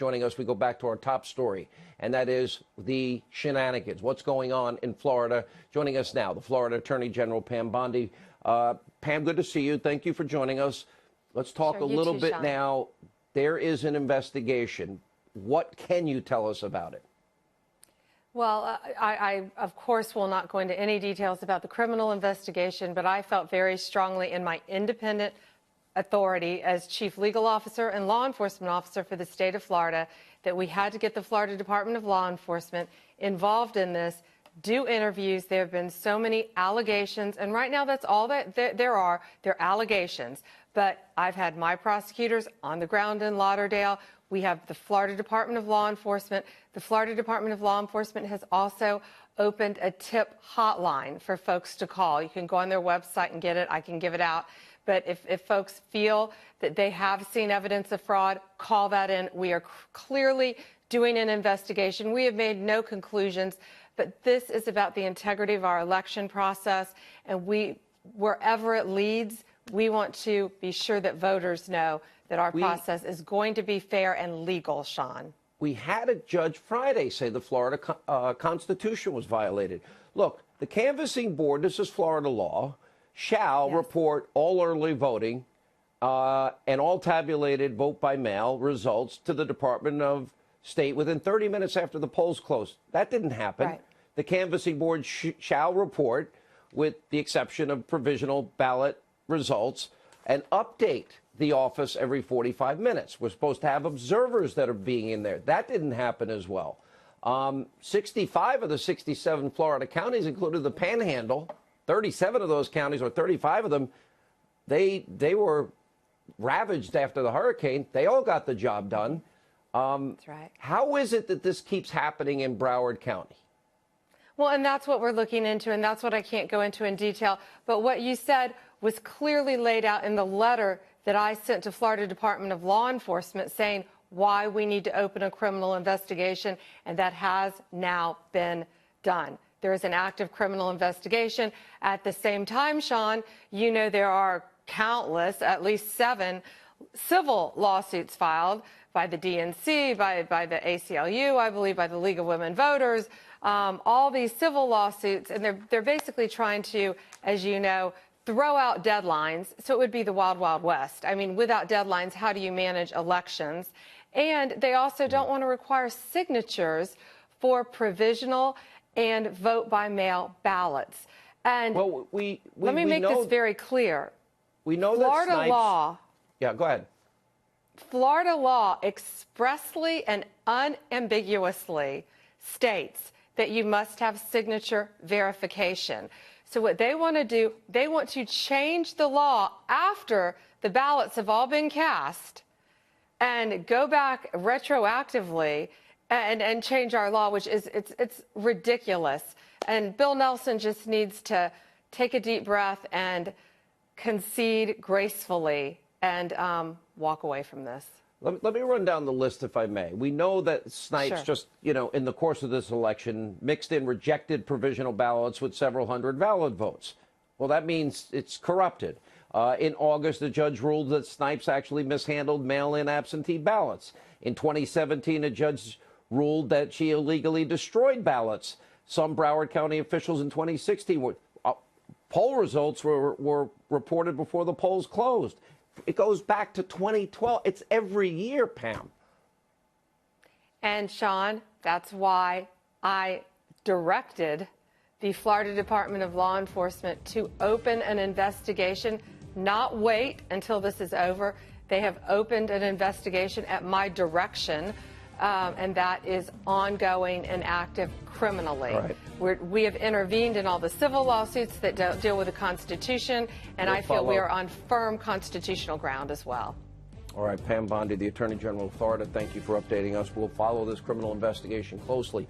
joining us. We go back to our top story, and that is the shenanigans. What's going on in Florida? Joining us now, the Florida Attorney General, Pam Bondi. Pam, good to see you. Thank you for joining us. Let's talk a little bit now. There is an investigation. What can you tell us about it? Well, I, of course, will not go into any details about the criminal investigation, but I felt very strongly in my independent authority as chief legal officer and law enforcement officer for the state of Florida that we had to get the Florida Department of Law Enforcement involved in this, do interviews. There have been so many allegations, and right now that's all that there are. They're allegations. But I've had my prosecutors on the ground in Lauderdale. We have the Florida Department of Law Enforcement. The Florida Department of Law Enforcement has also opened a tip hotline for folks to call. You can go on their website and get it. I can give it out. But if folks feel that they have seen evidence of fraud, call that in. We are clearly doing an investigation. We have made no conclusions, but this is about the integrity of our election process. And wherever it leads, we want to be sure that voters know that our process is going to be fair and legal, Sean. We had a judge Friday say the Florida Constitution was violated. Look, the canvassing board, this is Florida law, shall report all early voting and all tabulated vote by mail results to the Department of State within 30 minutes after the polls close. That didn't happen. Right. The canvassing board shall report, with the exception of provisional ballot results, and update the office every 45 minutes. We're supposed to have observers that are being in there. That didn't happen as well. 65 of the 67 Florida counties, including the Panhandle, 37 of those counties, or 35 of them, they were ravaged after the hurricane. They all got the job done. That's right. How is it that this keeps happening in Broward County? Well, and that's what we're looking into, and that's what I can't go into in detail. But what you said was clearly laid out in the letter that I sent to Florida Department of Law Enforcement saying why we need to open a criminal investigation, and that has now been done. There is an active criminal investigation. At the same time, Sean, you know there are countless, at least 7 civil lawsuits filed by the DNC, by the ACLU, I believe, by the League of Women Voters, all these civil lawsuits, and they're basically trying to, as you know, throw out deadlines. So it would be the wild, wild west. I mean, without deadlines, how do you manage elections? And they also don't want to require signatures for provisional and vote by mail ballots. And well, let me make this very clear. We know Florida that law. Yeah, go ahead. Florida law expressly and unambiguously states that you must have signature verification. So what they want to do, they want to change the law after the ballots have all been cast and go back retroactively and change our law, which is it's ridiculous. And Bill Nelson just needs to take a deep breath and concede gracefully and walk away from this. Let me run down the list, if I may. We know that Snipes just, in the course of this election, mixed in rejected provisional ballots with several hundred valid votes. Well, that means it's corrupted. In August, the judge ruled that Snipes actually mishandled mail-in absentee ballots. In 2017, a judge ruled that she illegally destroyed ballots. Some Broward County officials in 2016 poll results were reported before the polls closed. It goes back to 2012. It's every year, Pam. And, Sean, that's why I directed the Florida Department of Law Enforcement to open an investigation, not wait until this is over. They have opened an investigation at my direction, and that is ongoing and active criminally. Right. We have intervened in all the civil lawsuits that deal with the Constitution, and I feel we are on firm constitutional ground as well. All right, Pam Bondi, the Attorney General of Florida, thank you for updating us. We'll follow this criminal investigation closely.